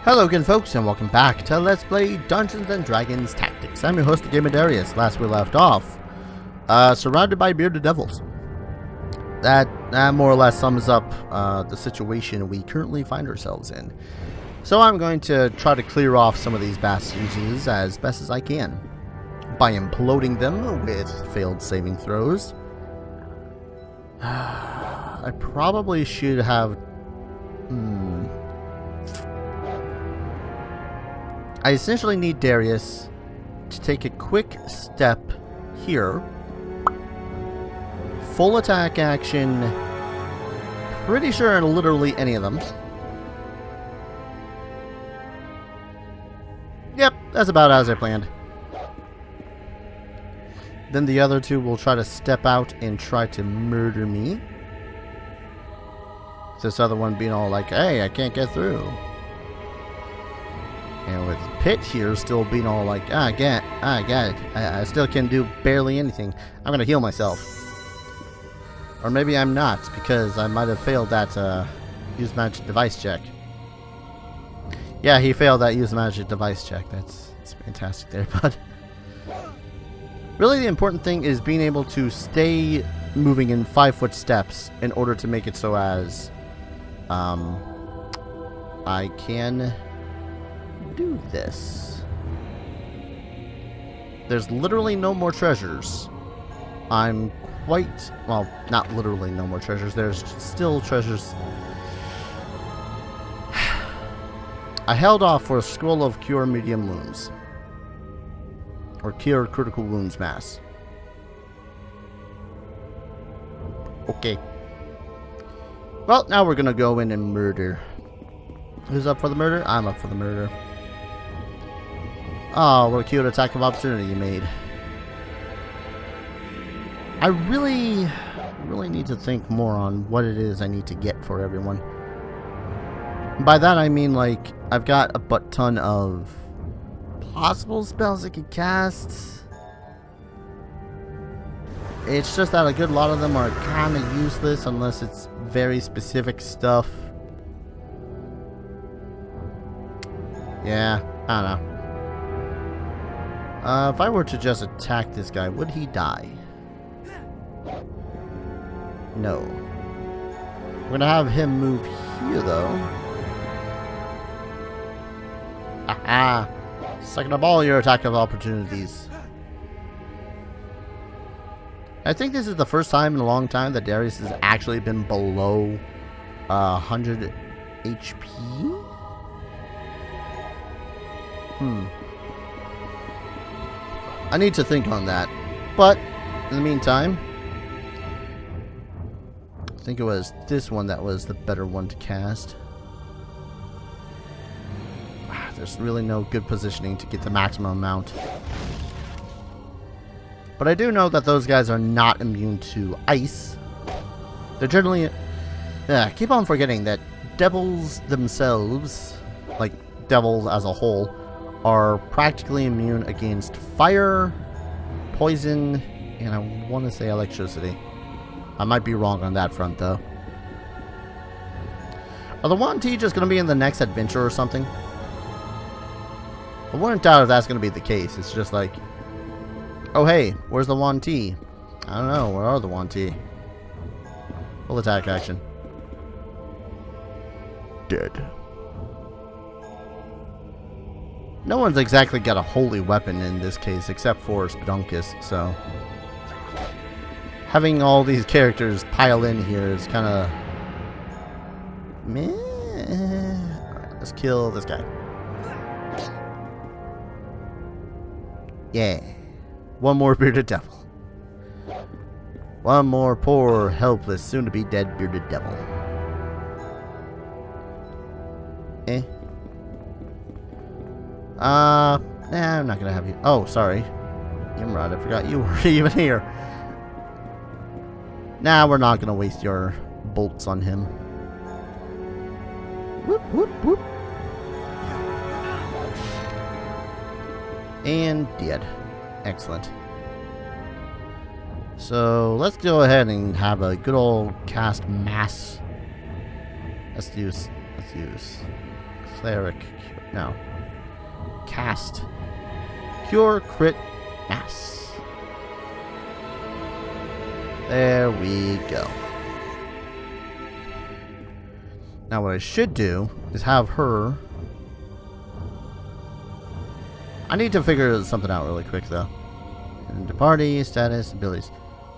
Hello again folks, and welcome back to Let's Play Dungeons & Dragons Tactics. I'm your host, TheGamerDarius. Last we left off, surrounded by bearded devils. That more or less sums up the situation we currently find ourselves in. So I'm going to try to clear off some of these bastards as best as I can by imploding them with failed saving throws. I probably should have... I essentially need Darius to take a quick step here. Full attack action. Pretty sure in literally any of them. Yep, that's about as I planned. Then the other two will try to step out and try to murder me. This other one being all like, hey, I can't get through. And with Pit here still being all like, I got it. I still can do barely anything. I'm going to heal myself. Or maybe I'm not, because I might have failed that use magic device check. Yeah, he failed that use magic device check. That's fantastic there, but... Really the important thing is being able to stay moving in 5-foot steps in order to make it so as... I can... do this. There's literally no more treasures. I'm quite... well, not literally no more treasures. There's still treasures. I held off for a scroll of cure medium wounds. Or cure critical wounds mass. Okay. Well, now we're gonna go in and murder. Who's up for the murder? I'm up for the murder. Oh, what a cute attack of opportunity you made. I really need to think more on what it is I need to get for everyone. By that I mean, like, I've got a butt ton of possible spells I could cast. It's just that a good lot of them are kind of useless unless it's very specific stuff. Yeah, I don't know. If I were to just attack this guy, would he die? No. We're gonna have him move here, though. Aha! Sucking up all your attack of opportunities. I think this is the first time in a long time that Darius has actually been below 100 HP. I need to think on that. But, in the meantime, I think it was this one that was the better one to cast. There's really no good positioning to get the maximum amount. But I do know that those guys are not immune to ice. They're generally... yeah, keep on forgetting that devils themselves, like devils as a whole, are practically immune against fire, poison, and I want to say electricity. I might be wrong on that front, though. Are the Yuan Ti just going to be in the next adventure or something? I wouldn't doubt if that's going to be the case. It's just like, oh hey, where's the Yuan Ti? I don't know, where are the Yuan Ti? Full attack action. Dead. No one's exactly got a holy weapon in this case, except for Spedunkus, so... having all these characters pile in here is kind of... meh. Alright, let's kill this guy. Yeah. One more bearded devil. One more poor, helpless, soon-to-be dead bearded devil. Eh. Nah, I'm not gonna have you. Oh, sorry. Imrod, I forgot you were even here. Nah, we're not gonna waste your bolts on him. Whoop, whoop, whoop. And dead. Excellent. So, let's go ahead and have a good old cast mass. Let's use Cleric. No. Cast. Cure crit mass. There we go. Now what I should do is have her... I need to figure something out really quick though. Into party, status, abilities.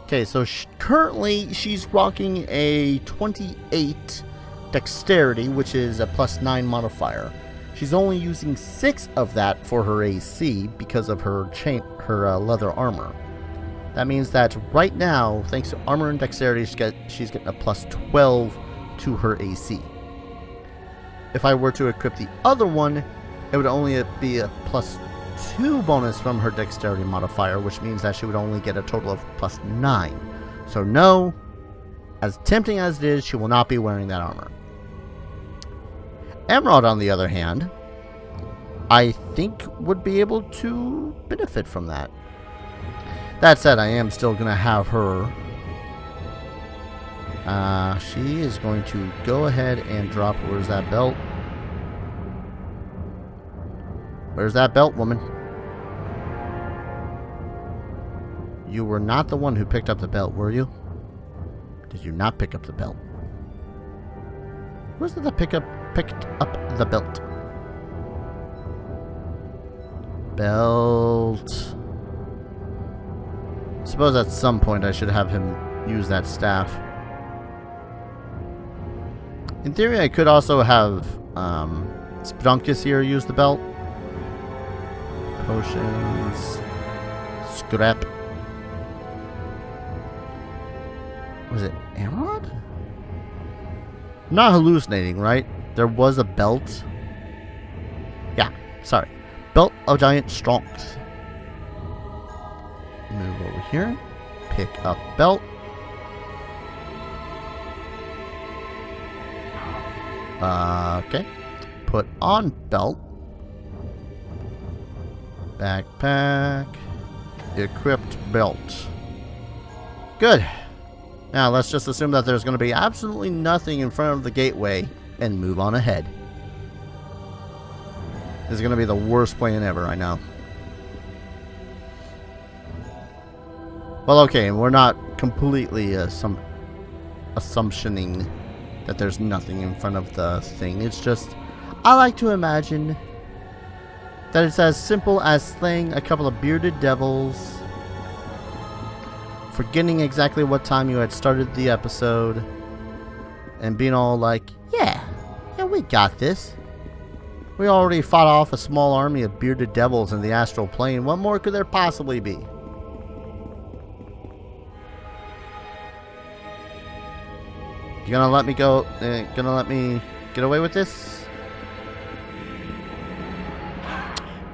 Okay, so currently she's rocking a 28 dexterity, which is a +9 modifier. She's only using 6 of that for her AC because of her leather armor. That means that right now, thanks to armor and dexterity, she's getting a +12 to her AC. If I were to equip the other one, it would only be a +2 bonus from her dexterity modifier, which means that she would only get a total of +9. So no, as tempting as it is, she will not be wearing that armor. Emerald, on the other hand, I think would be able to benefit from that. That said, I am still going to have her. She is going to go ahead and drop. Where's that belt? Where's that belt, woman? You were not the one who picked up the belt, were you? Did you not pick up the belt? Where's the picked up the belt? Belt. I suppose at some point I should have him use that staff. In theory, I could also have Spedunkus here use the belt. Potions. Scrap. Was it Emerald? I'm not hallucinating, right? There was a belt. Yeah, sorry. Belt of Giant Strength. Move over here. Pick up belt. Okay. Put on belt. Backpack. Equipped belt. Good. Now let's just assume that there's going to be absolutely nothing in front of the gateway and move on ahead. This is going to be the worst plan ever, I know. Well, okay, we're not completely assumptioning that there's nothing in front of the thing. It's just, I like to imagine that it's as simple as slaying a couple of bearded devils, forgetting exactly what time you had started the episode, and being all like, yeah, we got this. We already fought off a small army of bearded devils in the astral plane. What more could there possibly be? You gonna let me go? Gonna let me get away with this?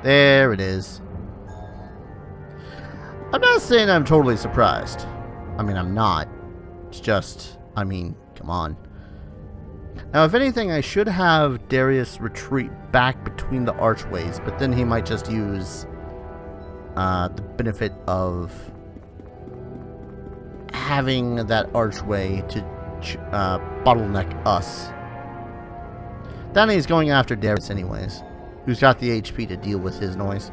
There it is. I'm not saying I'm totally surprised. I mean, I'm not. It's just, I mean, come on. Now, if anything, I should have Darius retreat back between the archways, but then he might just use the benefit of having that archway to bottleneck us. Danny's going after Darius anyways, who's got the HP to deal with his noise.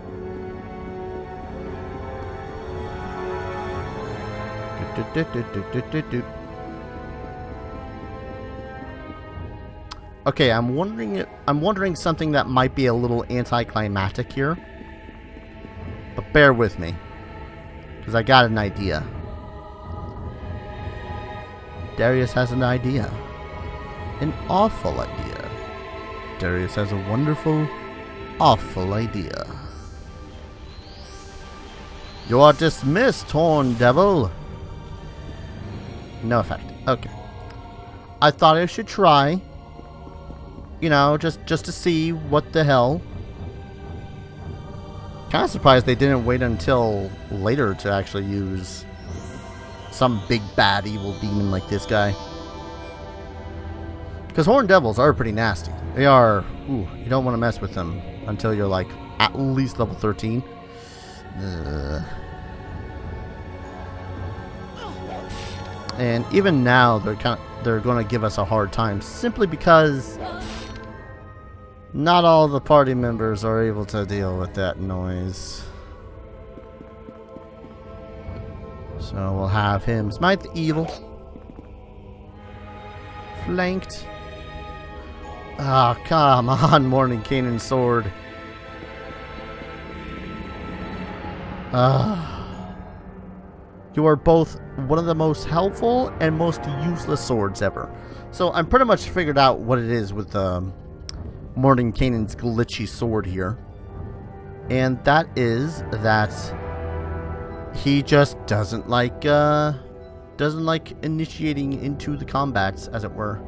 Okay, I'm wondering something that might be a little anticlimactic here, but bear with me, because I got an idea. Darius has an idea. An awful idea. Darius has a wonderful, awful idea. You are dismissed, Horn Devil. No effect. Okay. I thought I should try. You know, just to see what the hell. Kind of surprised they didn't wait until later to actually use some big bad evil demon like this guy. Because Horned Devils are pretty nasty. They are, ooh, you don't want to mess with them until you're like at least level 13. And even now they're going to give us a hard time simply because Not all the party members are able to deal with that noise. So we'll have him smite the evil. Flanked. Ah, come on, Mordenkainen's sword. You are both one of the most helpful and most useless swords ever. So I'm pretty much figured out what it is with Mordenkainen's glitchy sword here. And that is that he just doesn't like initiating into the combats, as it were.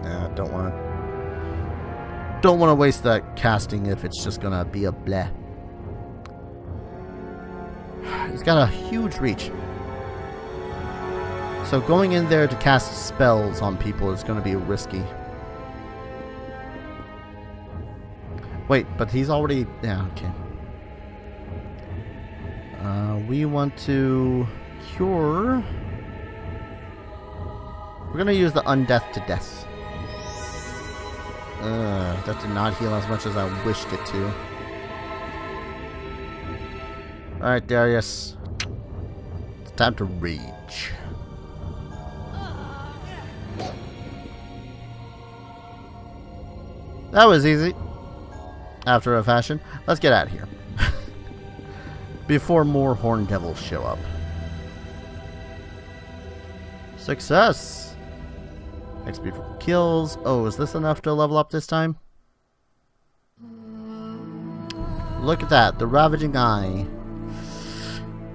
Yeah, don't want to waste that casting if it's just gonna be a bleh. He's got a huge reach. So going in there to cast spells on people is going to be risky. Wait, but he's already... Yeah, okay. We want to cure... We're going to use the Undeath to Death. That did not heal as much as I wished it to. Alright, Darius. It's time to rage. That was easy. After a fashion. Let's get out of here. Before more horn devils show up. Success! XP for kills. Oh, is this enough to level up this time? Look at that. The Ravaging Eye.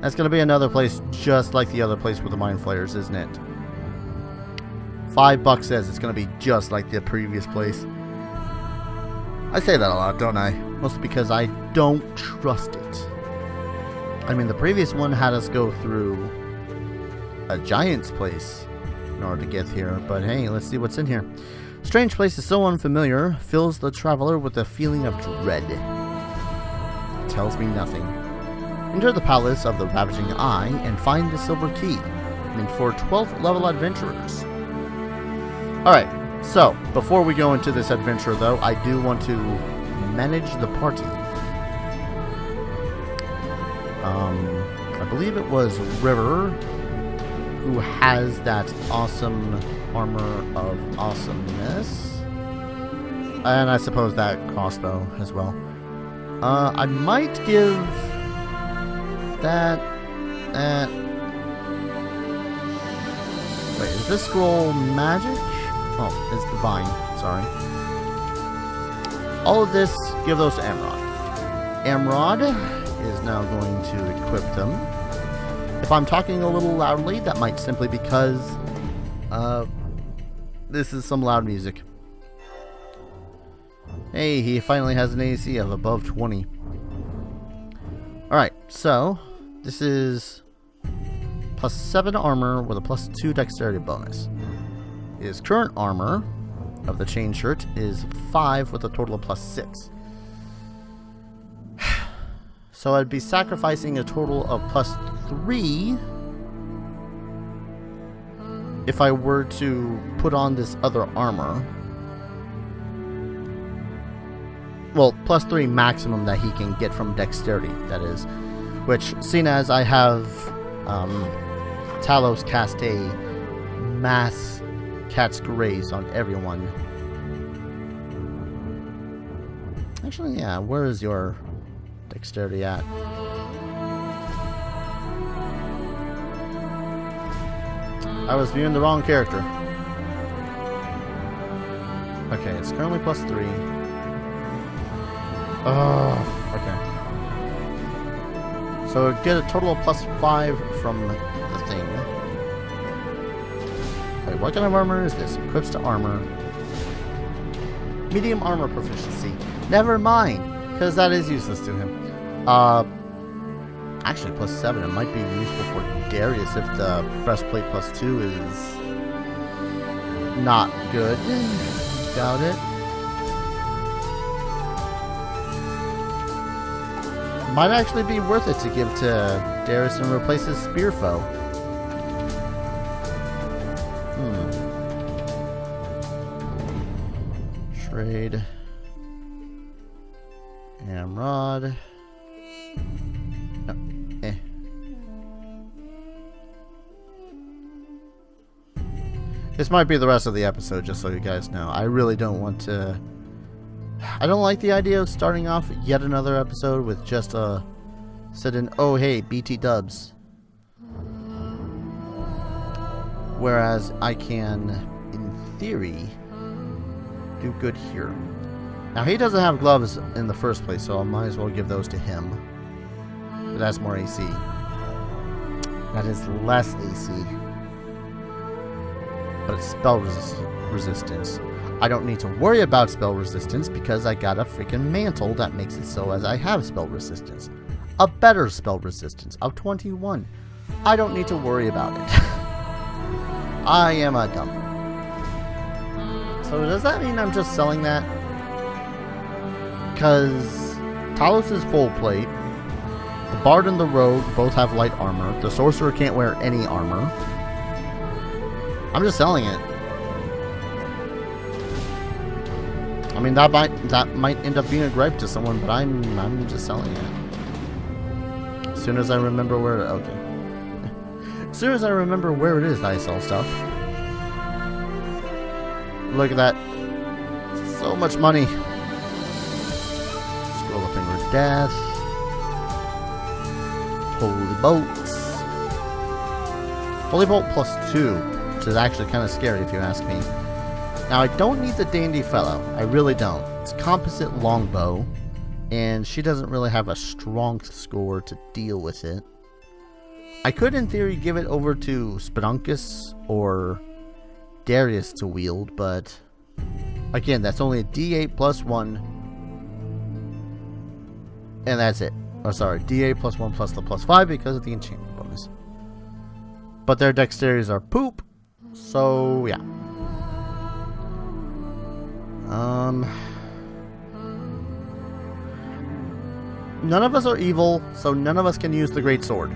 That's going to be another place just like the other place with the Mind Flayers, isn't it? $5 says it's going to be just like the previous place. I say that a lot, don't I? Mostly because I don't trust it. I mean, the previous one had us go through a giant's place in order to get here. But hey, let's see what's in here. Strange place is so unfamiliar, fills the traveler with a feeling of dread. It tells me nothing. Enter the palace of the Ravaging Eye and find the silver key, meant for 12th level adventurers. Alright, so before we go into this adventure though, I do want to manage the party. I believe it was River who has that awesome armor of awesomeness. And I suppose that crossbow as well. I might give that... Wait, is this scroll magic? Oh, it's divine. Sorry. All of this, give those to Amrod. Amrod is now going to equip them. If I'm talking a little loudly, that might simply because this is some loud music. Hey, he finally has an AC of above 20. Alright, so this is plus 7 armor with a plus 2 dexterity bonus. His current armor of the chain shirt is 5 with a total of plus 6. So I'd be sacrificing a total of plus 3 if I were to put on this other armor. Well, plus 3 maximum that he can get from dexterity, that is. Which, seeing as I have Talos cast a mass cat's graze on everyone. Actually, yeah, where is your dexterity at? I was viewing the wrong character. Okay, it's currently plus 3. Oh, okay. So get a total of plus 5 from the thing. Wait, what kind of armor is this? Equips to armor. Medium armor proficiency. Never mind, because that is useless to him. Actually, plus 7. It might be useful for Darius if the breastplate plus 2 is not good. Doubt it. Might actually be worth it to give to Darius and replace his spear foe. Trade. Hamrod. No. Eh. This might be the rest of the episode, just so you guys know. I really don't want to... I don't like the idea of starting off yet another episode with just a... said in, oh hey, BT dubs. Whereas I can, in theory, do good here. Now he doesn't have gloves in the first place, so I might as well give those to him. But that's more AC. That is less AC. But it's spell resistance. I don't need to worry about spell resistance because I got a freaking mantle that makes it so as I have spell resistance. A better spell resistance of 21. I don't need to worry about it. I am a dumb. So does that mean I'm just selling that? Because Talos is full plate. The Bard and the Rogue both have light armor. The Sorcerer can't wear any armor. I'm just selling it. I mean, that might end up being a gripe to someone, but I'm just selling it. As soon as I remember where... Okay. As soon as I remember where it is that I sell stuff. Look at that. So much money. Scroll of Finger of Death. Holy Bolts. Holy Bolt plus 2, which is actually kind of scary if you ask me. Now, I don't need the Dandy Fellow. I really don't. It's composite longbow, and she doesn't really have a strong score to deal with it. I could, in theory, give it over to Spedunkus or Darius to wield, but again, that's only a D8 plus 1, and that's it. Oh, sorry, D8 plus 1 plus the plus 5 because of the enchantment bonus. But their dexterities are poop, so yeah. None of us are evil, so none of us can use the Great Sword.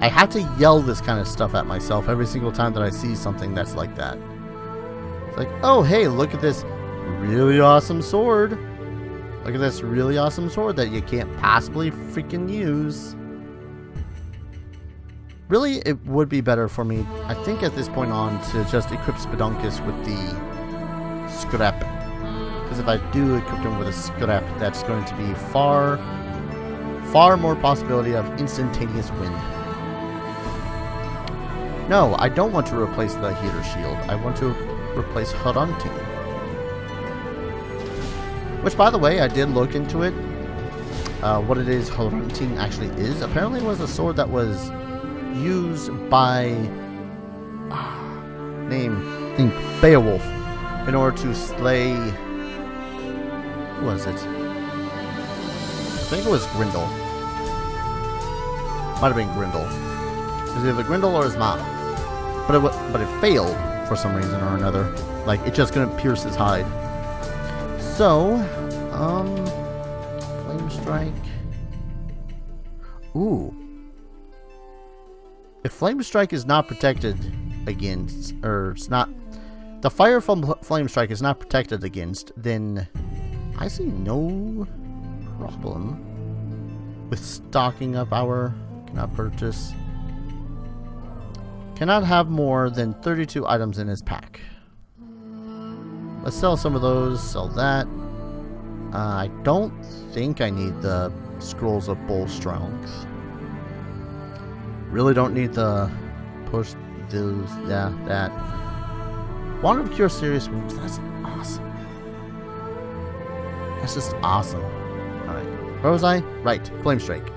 I have to yell this kind of stuff at myself every single time that I see something that's like that. It's like, oh hey, look at this really awesome sword. Look at this really awesome sword that you can't possibly freaking use. Really, it would be better for me, I think at this point on, to just equip Spedunkus with the scrap. Because if I do equip him with a scrap, that's going to be far more possibility of instantaneous win. No, I don't want to replace the heater shield. I want to replace Haranti. Which, by the way, I did look into it. What it is Haranti actually is. Apparently it was a sword that was used by... Beowulf. In order to slay... Who was it? I think it was Grendel. Might have been Grendel. It was either Grendel or his mom. But it failed for some reason or another. Like, it just couldn't pierce his hide. So, Flame Strike. Ooh. If Flame Strike is not protected against, or it's not, the fire from Flame Strike is not protected against, then I see no problem with stocking up our, cannot purchase. Cannot have more than 32 items in his pack. Let's sell some of those, sell that. I don't think I need the Scrolls of Bull Strength. Really don't need the push those, yeah, that. Wand of Cure Serious Wounds, that's awesome. That's just awesome. Alright, where was I? Right, Flame Strike.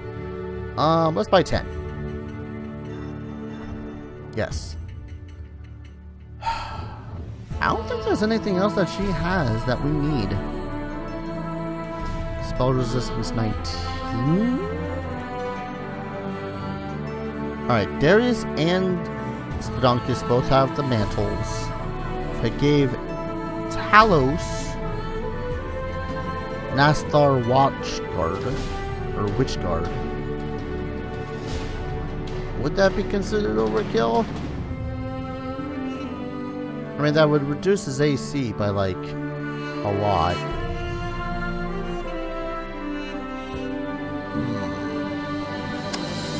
Let's buy 10. Yes. I don't think there's anything else that she has that we need. Spell resistance 19. Alright, Darius and Spedunkus both have the mantles. If I gave Talos Nasthar Watchguard, or Witchguard, would that be considered overkill? I mean, that would reduce his AC by, like, a lot.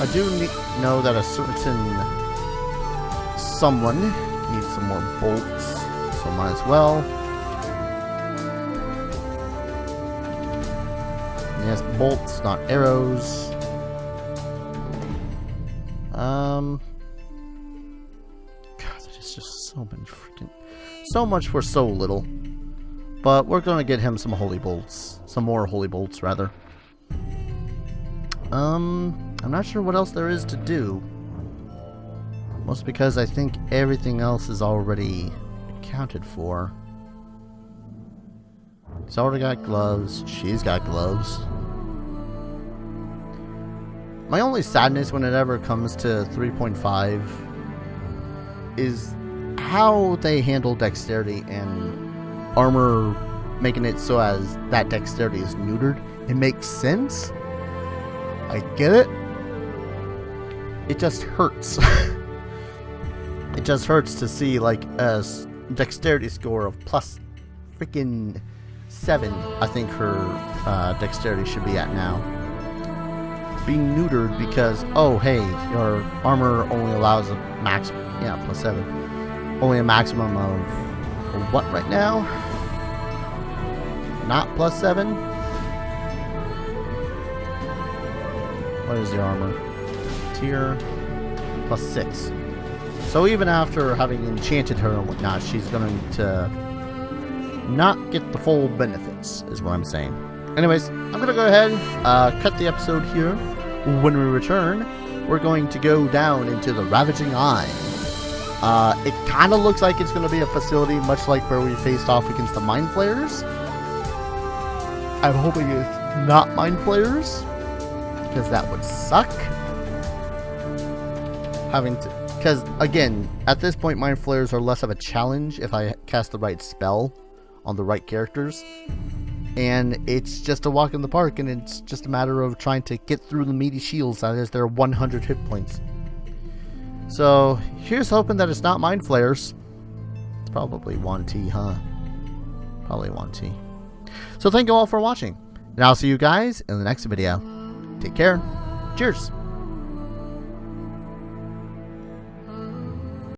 I do know that a certain someone needs some more bolts, so might as well. Yes, bolts, not arrows. God, there's just so many freaking... So much for so little. But we're gonna get him some holy bolts. Some more holy bolts, rather. I'm not sure what else there is to do. Mostly because I think everything else is already accounted for. He's already got gloves. She's got gloves. My only sadness when it ever comes to 3.5 is how they handle dexterity and armor, making it so as that dexterity is neutered. It makes sense. I get it. It just hurts. It just hurts to see like a dexterity score of plus freaking 7. I think her dexterity should be at now. Being neutered because, oh hey, your armor only allows a max, yeah, plus 7. Only a maximum of what right now? Not plus 7? What is the armor? Tier plus 6. So even after having enchanted her and whatnot, she's going to not get the full benefits, is what I'm saying. Anyways, I'm going to go ahead and cut the episode here. When we return, we're going to go down into the Ravaging Eye. It kind of looks like it's going to be a facility much like where we faced off against the Mind Flayers. I'm hoping it's not Mind Flayers, because that would suck. Having to... Because, again, at this point, Mind Flayers are less of a challenge if I cast the right spell on the right characters. And it's just a walk in the park, and it's just a matter of trying to get through the meaty shields that is their 100 hit points. So, here's hoping that it's not Mind Flayers. It's probably 1T, huh? Probably 1T. So thank you all for watching, and I'll see you guys in the next video. Take care. Cheers.